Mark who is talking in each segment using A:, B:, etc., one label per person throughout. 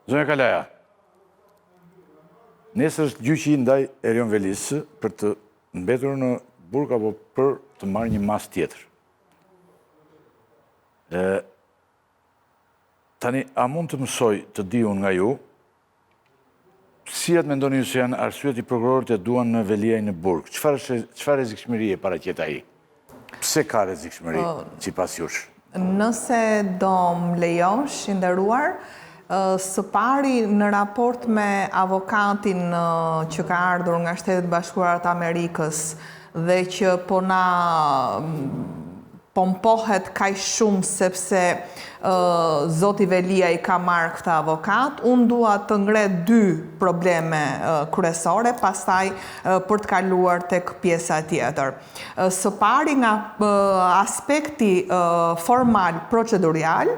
A: Zonja Kalaja, nesër është gjyqi ndaj Erion Velisë për të mbetur në burg apo për të marrë një mas tjetër. Tani, a mund të mësoj të di unë nga ju, si atë mendoni ju se janë arsyet i prokurorit e duan në Veliaj në burg? Çfarë rrezikshmëri e paraqet ai? Pse ka rrezikshmëri sipas jush?
B: Nëse do më lejosh, i nderuar, së pari në raport me avokatin që ka ardhur nga Shtetet Bashkuara të Amerikës dhe që po na pompohet kaq shumë sepse zoti Velia i ka marrë këtë avokat, unë dua të ngre 2 probleme kryesore, pastaj për të kaluar tek pjesa tjetër. Së pari nga aspekti formal procedurial,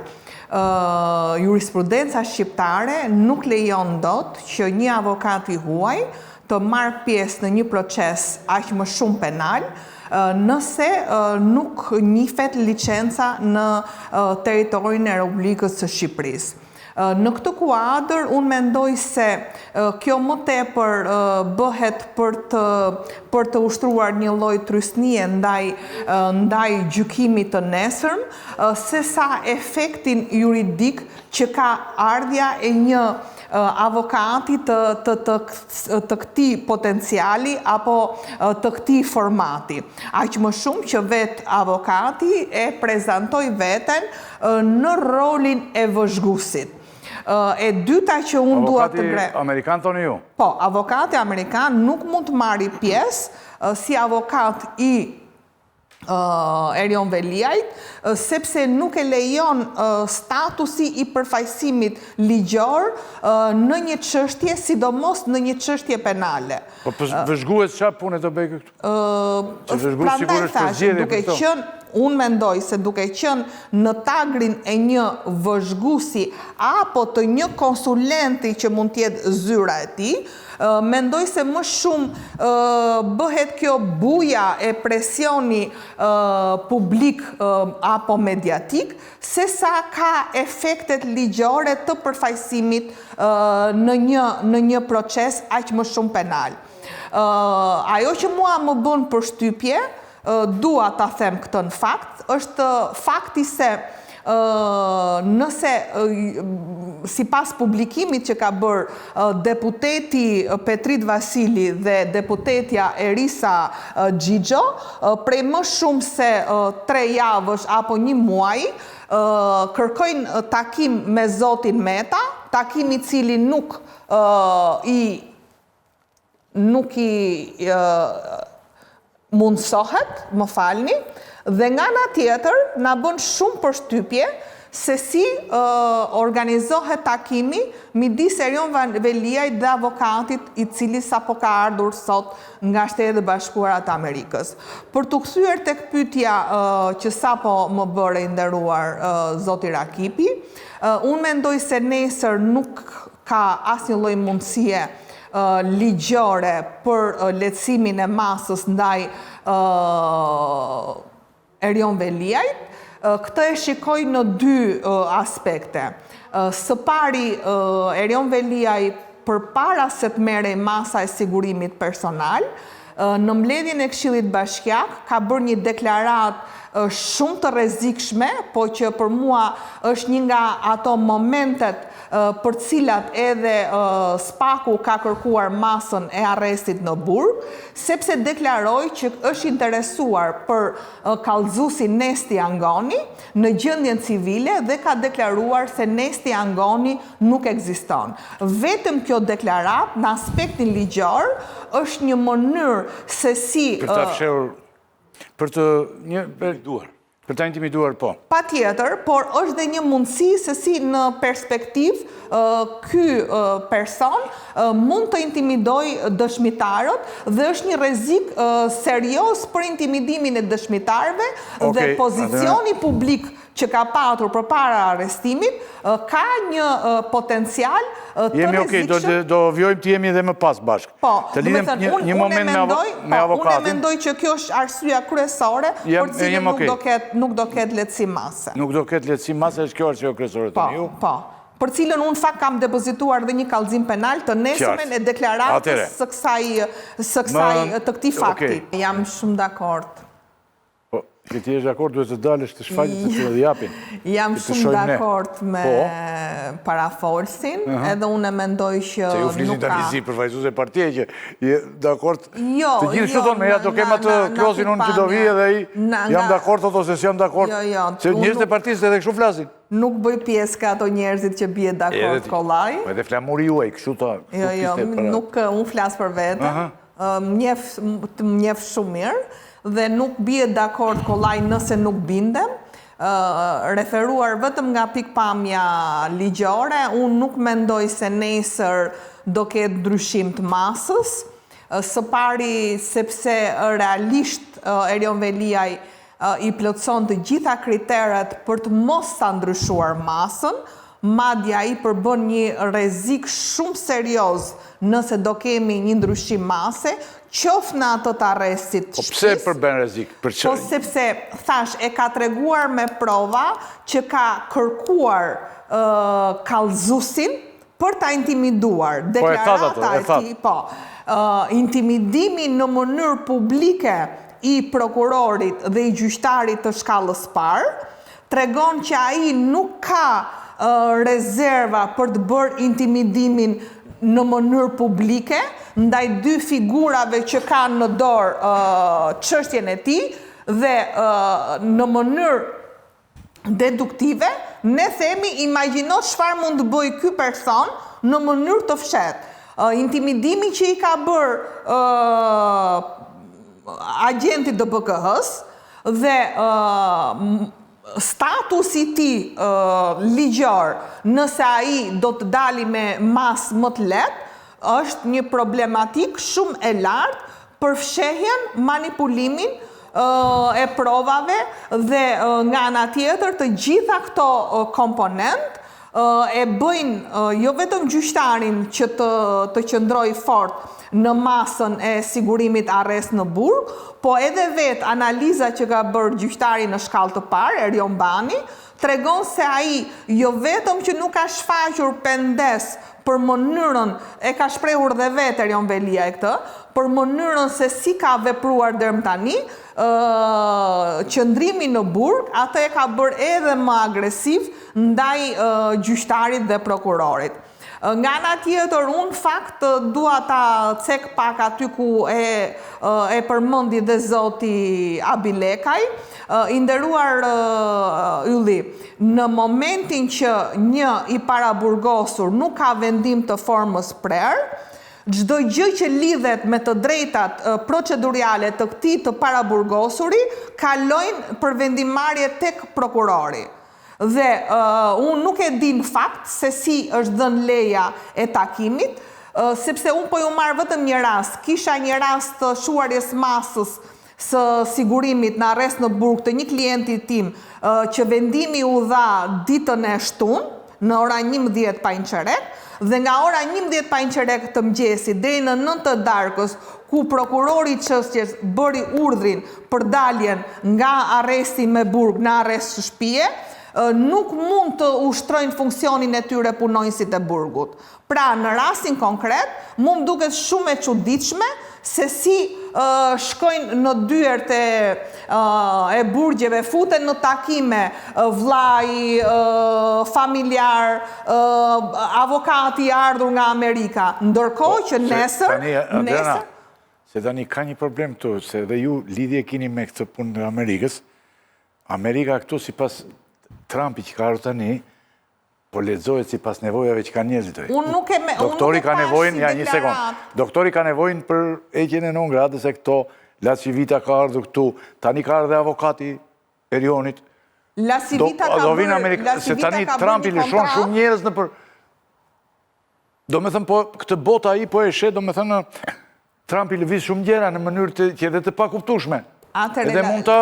B: jurisprudenca shqiptare nuk lejon dot që një avokat i huaj të marrë pjesë në një proces aq më shumë penal nëse nuk njihet licenca në territorin e Republikës së Shqipërisë. Në këtë kuadër, unë mendoj se kjo më tepër bëhet për të ushtruar një lloj trysnie ndaj gjykimit të nesërm, se sa efektin juridik që ka ardhja e një avokati të këtij potenciali apo të këtij formati. Aq më shumë që vetë avokati e prezantoi veten në rolin e vëzhguesit. E dyta që unë dua të ngre.
A: Avokati amerikan thoni ju?
B: Po, avokati amerikan nuk mund të marrë pjesë si avokat i Erion Veliajt, sepse nuk e lejon statusi i përfaqësimit ligjor në një çështje, sidomos në një çështje penale.
A: Po vëzhgues çfarë pune do bëj këtu?
B: Prandaj thash, duke qenë unë mendoj se duke qenë në tagrin e një vëzhguesi apo të një konsulenti që mund të jetë zyra e tij, mendoj se më shumë bëhet kjo buja e presioni publik apo mediatik, se sa ka efektet ligjore të përfaqësimit në një proces aq më shumë penal. Ajo që mua më bën përshtypje, dua ta them këtë në fakt, është fakti se nëse sipas publikimit që ka bërë deputeti Petrit Vasili dhe deputetja Erisa Xhixho, prej më shumë se 3 javësh apo 1 muaj, kërkojnë takim me zotin Meta, takim i cili nuk i mundsohet, më falni, dhe nga ana tjetër na bën shumë përshtypje se si organizohet takimi midis Erion Veliajt dhe avokatit i cili sapo ka ardhur sot nga Shtetet Bashkuara të Amerikës. Për të kthyer tek pyetja që sapo më bëre i nderuar zoti Rakipi, unë mendoj se nesër nuk ka asnjë lloj mundësie ligjore për lehtësimin e masës ndaj Erion Veliajt. Këtë e shikoj në 2 aspekte. Së pari, Erion Veliaj përpara se të merrej masa e sigurimit personal, në mbledhjen e Këshillit Bashkiak ka bërë një deklaratë shumë të rrezikshme, po që për mua është një nga ato momentet për cilat edhe Spaku ka kërkuar masën e arrestit në burg, sepse deklaroi që është interesuar për kallëzuesin Nesti Angoni në gjendjen civile dhe ka deklaruar se Nesti Angoni nuk ekziston. Vetëm kjo deklaratë në aspektin ligjor është një mënyrë se si
A: për ta fshehur, për ta intimiduar, po.
B: Patjetër, por është dhe një mundësi se si në perspektivë ky person mund të intimidojë dëshmitarët dhe është një rrezik serioz për intimidimin e dëshmitarëve dhe pozicioni publik që ka patur përpara arrestimit ka një potencial të rrezikshëm.
A: Jemi do vjojmë të jemi edhe më pas bashkë.
B: Po,
A: të lidhem një moment me avokatin.
B: Unë mendoj që kjo është arsyeja kryesore për cilën nuk do ketë lehtësim mase.
A: Nuk do ketë lehtësim mase, është kjo arsyeja kryesore të ju?
B: Po. për cilën unë fakt kam depozituar dhe një kallëzim penal të nesërmen e deklaratës së këtij fakti. Jam shumë dakord.
A: Po, që ti je dakord, duhet të dalësh të shfaqet të të japin.
B: Jam shumë dakord me parafolsin, edhe unë mendoj që
A: se ju flisin tani si përfaqësues e partie që je dakord. Të gjithë çdo thonë, ja do kem atë klosin unë që do vi edhe ai jam dakord ose s'jam dakord. Se njerëzit e partisë edhe kështu flasin.
B: Nuk bëj pjesë ka ato njerëzit që bie dakord kollaj.
A: Po edhe flamuri juaj, kështu ta.
B: Jo, nuk unë flas për vete. Mjef shumë mirë dhe nuk bie dakord kollaj nëse nuk bindem. Referuar vetëm nga pikpamja ligjore, unë nuk mendoj se nesër do ketë ndryshim të masës. Së pari sepse realisht Erion Veliaj i plotëson të gjitha kriteret për të mos sa ndryshuar masën, madje ai përbën një rrezik shumë serioz nëse do kemi një ndryshim mase, qoftë në ato të arrestit të
A: shtëpisë. Po pse përbën rrezik?
B: Po sepse thash e ka treguar me prova që ka kërkuar kallëzuesin për ta intimiduar. Deklarata e tij, po. Intimidimi në mënyrë publike i prokurorit dhe i gjyqtarit të shkallës parë tregon që ai nuk ka rezerva për të bërë intimidimin në mënyrë publike ndaj dy figurave që kanë në dorë çështjen e tij dhe në mënyrë deduktive ne themi imagjino çfarë mund të bëjë ky person në mënyrë të fshehtë. Intimidimi që i ka bërë agenti DBK-s dhe statusi i tij ligjor, nëse ai do të dali me masë më të lehtë, është një problematik shumë e lartë për fshehjen, manipulimin e provave dhe nga ana tjetër të gjitha këto komponent e bëjnë jo vetëm gjyqtarin që të qëndrojë fort në masën e sigurimit arrest në burg, po edhe vetë analiza që ka bërë gjyqtari në shkallë të parë, Erion Bani, tregon se ai jo vetëm që nuk ka shfaqur pendes për mënyrën, e ka shprehur dhe vetë Erion Veliaj këtë, për mënyrën se si ka vepruar deri më tani, qëndrimi në burg, atë e ka bërë edhe më agresiv ndaj gjyqtarit dhe prokurorit. Nga ana tjetër, unë fakt dua ta cek pak aty ku e përmendi dhe zoti Abilekaj, i nderuar Ylli, në momentin që një i paraburgosur nuk ka vendim të formës prerë, çdo gjë që lidhet me të drejtat procedurale të këtij të paraburgosuri kalojnë për vendimarrje tek prokurori. Dhe unë nuk e di në fakt se si është dhënë leja e takimit, sepse unë po ju marr vetëm një rast. Kisha një rast të shuarjes masës së sigurimit në arrest në burg të një klienti tim që vendimi u dha ditën e shtunë, në ora 11 pa inqerek, dhe nga ora 11 pa inqerek të mëngjesit deri në 9 të darkës, ku prokurori i çështjes bëri urdhrin për daljen nga arresti me burg në arrest shtëpie, nuk mund të ushtrojnë funksionin e tyre punonjësit e burgut. Pra, në rastin konkret, mu më duket shumë e çuditshme se si shkojnë në dyert e burgjeve, futen në takime vllai, familjar, avokati i ardhur nga Amerika, ndërkohë që nesër
A: se tani ka një problem këtu, se dhe ju lidhje keni me këtë punë në Amerikës. Amerika këtu sipas Trumpi që ka ardhur tani, po lexohet sipas nevojave që kanë njerëzit. Doktori ka nevojën, ja një sekond. Doktori ka nevojën për heqjen e non grade se këto La Civita ka ardhur këtu, tani ka ardhur avokati Erionit.
B: La Civita ka bërë,
A: se tani Trumpi lëshon shumë njerëz në për. Do me thënë, po këtë bota ai po e shet, do me thënë Trumpi lëviz shumë gjëra në mënyrë që edhe të pakuptueshme. Edhe mund të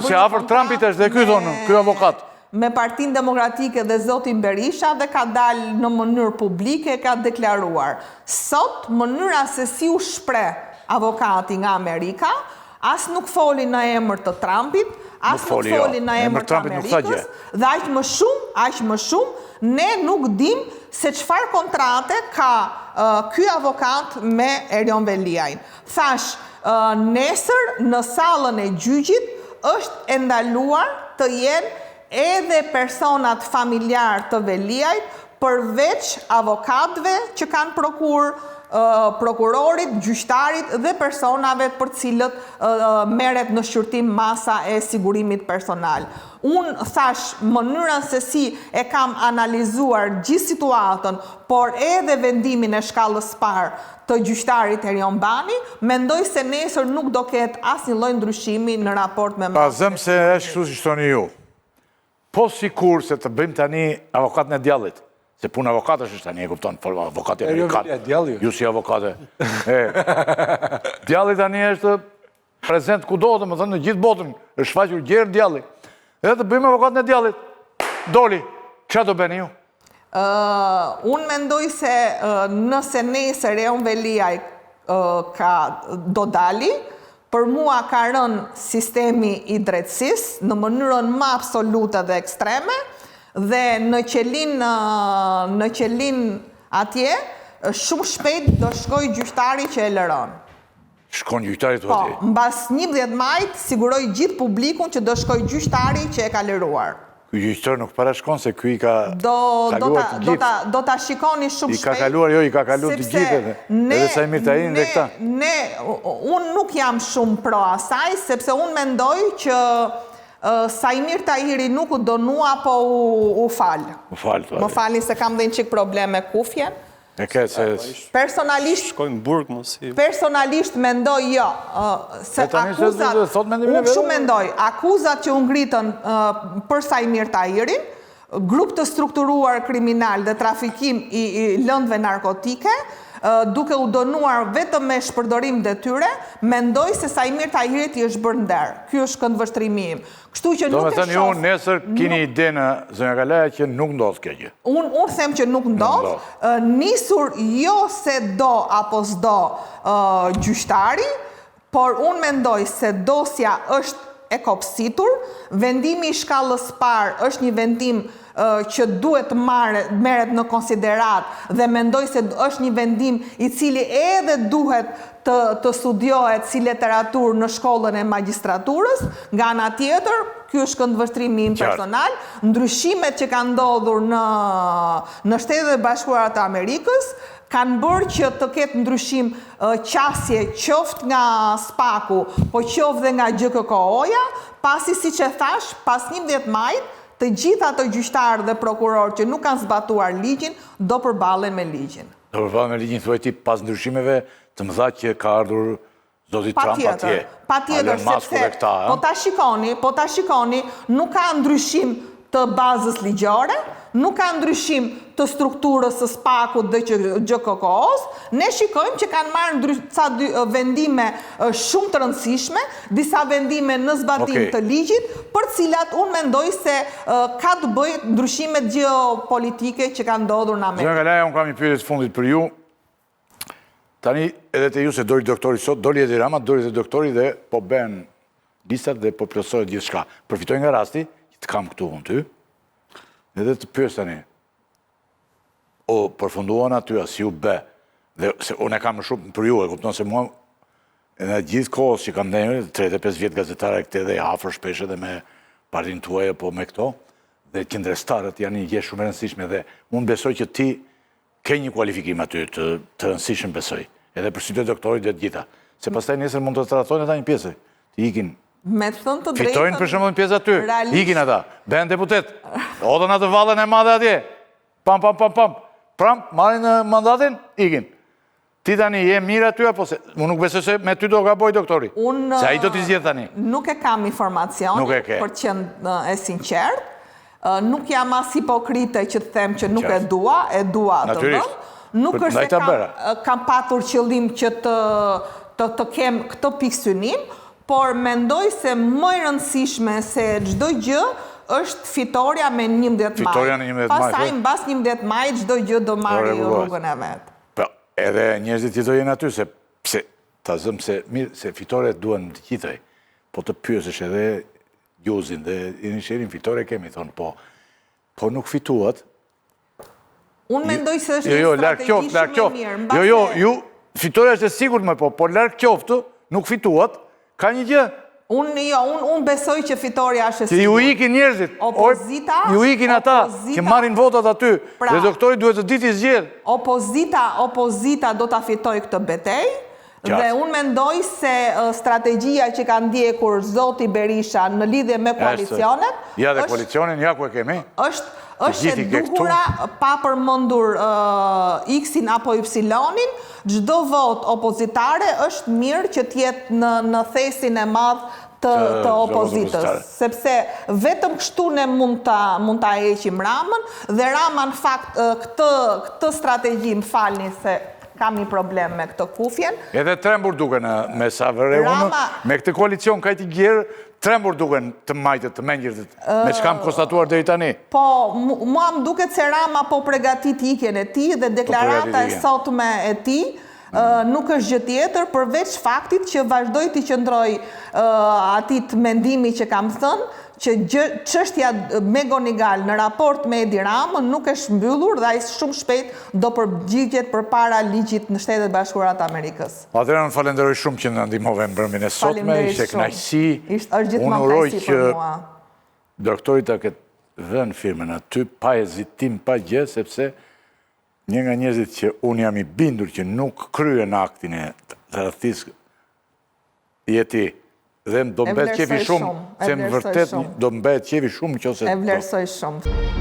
A: se afër Trumpit është dhe ky thonë, ky avokat.
B: Me Partinë Demokratike dhe zotin Berisha dhe ka dalë në mënyrë publike, ka deklaruar. Sot, mënyra se si u shpreh avokati nga Amerika, as nuk foli në emër të Trumpit, as nuk foli në emër të Amerikës, dhe aq më shumë, ne nuk dim se çfarë kontrate ka ky avokat me Erion Veliajn. Thash, nesër në sallën e gjyqit është e ndaluar të jenë edhe personat familjar të Veliajt, përveç avokatëve që kanë prokurorit, gjyqtarit dhe personave për cilët merret në shqyrtim masa e sigurimit personal. Unë thash mënyrën se si e kam analizuar gjithë situatën, por edhe vendimin e shkallës parë të gjyqtarit Erion Bani, mendoj se nesër nuk do ketë asnjë lloj ndryshimi në raport me
A: Pa zëm se është kështu si shtoni ju. Po sikur se të bëjmë tani avokatën e djallit. Se punë avokatës është tani, e kupton, avokati amerikan. Ju si avokate. Djalli tani është prezent kudo, dhe më thënë, në gjithë botën, është shfaqur gjerë djalli. Edhe të bëjmë avokatën e djallit. Doli, çfarë do bëni ju?
B: Unë mendoj se nëse nesër Erion Veliaj do dali, për mua ka rënë sistemi i drejtësisë në mënyrën më absolute dhe ekstreme, dhe në qelin atje, shumë shpejt do shkoj gjyqtari që e lëron.
A: Shkon gjyqtari të atje?
B: Po, mbas 11 majt, siguroj gjithë publikun që do shkoj gjyqtari që e ka lëruar.
A: Ky gjyqtar nuk para shkon se ky i ka kaluar të gjithë.
B: Do ta shikoni shumë shpejt.
A: I ka kaluar, jo, i ka kaluar të gjithë edhe Sajmir Tahirin dhe këta.
B: Unë nuk jam shumë pro asaj, sepse unë mendoj që Sajmir Tahiri nuk u donua, po u falë. Më falni se kam dhe një qik probleme kufjen. Personalisht mendoj jo. Se akuzat, unë shumë mendoj, akuzat që u ngritën për Sajmir Tahirin, grup të strukturuar kriminal dhe trafikim i lëndëve narkotike, duke u donuar vetëm me shpërdorim detyre, mendoj se Sajmir Tahirit i është bërë nder. Ky është këndvështrimi im. Kështu që nuk e shoh.
A: Do me thënë ju nesër keni ide në Zonja Kalaja që nuk ndodh kjo gjë.
B: Unë them që nuk ndodh, nisur jo se do apo s'do gjyqtari, por unë mendoj se dosja është e kopsitur, vendimi i shkallës parë është një vendim që duhet merret në konsiderat dhe mendoj se është një vendim i cili edhe duhet të studiohet si literaturë në shkollën e magjistraturës. Nga ana tjetër, ky është këndvështrimi im personal, ndryshimet që kanë ndodhur në Shtetet e Bashkuara të Amerikës kanë bërë që të ketë ndryshim qasje qoftë nga SPAK-u, po qoftë dhe nga GKKO-ja, pasi siç e thash, pas 11 majit, të gjitha ato gjyqtarë dhe prokurorë që nuk kanë zbatuar ligjin, do përballen me ligjin.
A: Do përballen me ligjin, thuaj ti, pas ndryshimeve të mëdha që ka ardhur zoti Trump atje.
B: Patjetër, sepse po ta shikoni, nuk ka ndryshim të bazës ligjore, nuk ka ndryshim të strukturës së SPAK-ut dhe GKKO-s, ne shikojmë që kanë marrë ca vendime shumë të rëndësishme, disa vendime në zbatim të ligjit, për cilat unë mendoj se ka të bëjë ndryshimet geopolitike që kanë ndodhur në Amerikë.
A: Zonja Kalaja, unë kam një pyetje të fundit për ju. Tani edhe te ju se doli doktori sot, doli Edi Rama, doli edhe doktori dhe po bën listat dhe po plotësohet gjithçka. Përfitoj nga rasti, të kam këtu unë ty, edhe të pyes tani, o përfunduan aty, a si u be, dhe se unë e kam më shumë për ju, e kupton se mua, në gjithë kohës që kam ndenjë, 35 vjetë gazetare këte dhe afër shpeshe dhe me partin tuaj apo me këto, dhe qendrestarët janë një gjë shumë e rëndësishme dhe unë besoj që ti ke një kualifikim aty të rëndësishëm besoj, edhe për sytë doktorit dhe të gjitha, se pastaj nesër mund të tratojnë ata një pjesë, të ikin.
B: Me thënë të drejtën...
A: Fitojnë për shembull një pjesë aty, ikin ata, bëhen deputet, odën atë vallën e madhe atje, pam, pram, marrin mandatin, ikin. Ti tani je mirë aty, apo se, unë nuk besoj se me ty do gaboj doktori, se ai do t'i zgjedh tani.
B: Nuk e kam informacionin, për qenë e sinqert, nuk jam as hipokrite që të them që nuk e dua të vëm, nuk është se kam patur qëllim që të kem këtë pikë synim, por mendoj se më e rëndësishme se çdo gjë është fitoria me 11 maj. Pastaj mbas 11 maj çdo gjë do marrë rrugën e vet.
A: Po, edhe njerëzit që do jenë aty se ta zëm se mirë se fitoret duan të gjithaj, po të pyesësh edhe gjuzin dhe inisherin fitore kemi thonë, po nuk fituat.
B: Unë mendoj se është një strategi shumë e mirë.
A: Jo, fitore është e sigur me po larkë qoftu, nuk fituat, ka një gjë.
B: Unë besoj që fitoria është e sigur.
A: Që ju ikin njerëzit, ju ikin ata, që marrin votat aty, dhe doktori duhet të ditë i zgjedh.
B: Opozita do të fitoj këtë betej, dhe unë mendoj se strategjia që ka ndjekur Zoti Berisha në lidhje me koalicionet...
A: Ja dhe koalicionin, ja ku e kemi.
B: është e duhura pa përmendur X-in apo Y-in, çdo vot opozitare është mirë që tjetë në thesin e madh të opozitës, sepse vetëm kështu ne mund ta heqim Ramën, dhe Rama në fakt këtë strategji më falni se kam një problem me këtë kufjen.
A: Edhe trembur duken me sa vëre unë, me këtë koalicion ka i gjerë, trembur duken të majtët, të mengjërët, me që kam konstatuar deri tani.
B: Po, mua më duket se Rama po pregatit ikjen e ti dhe deklarata e sotme e ti, nuk është gjë tjetër, përveç faktit që vazhdoj të qëndroj atit mendimi që kam thënë, që çështja me Gonigal në raport me Edi Ramën nuk është mbyllur dhe ai shumë shpejt do përgjigjet përpara ligjit në Shtetet Bashkuara të Amerikës.
A: Atëherë unë falenderoj shumë që na ndihmove në mbrëmjen e sotme, ishte kënaqësi.
B: Është gjithmonë kënaqësi për mua.
A: Doktori ta ketë dhënë firmën aty pa hezitim, pa gjë, sepse një nga njerëzit që unë jam i bindur që nuk kryen aktin e tradhtisë jeti. Dhe do mbet qefi shumë, se më vërtet do mbet qefi shumë nëse...
B: E vlerësoj shumë.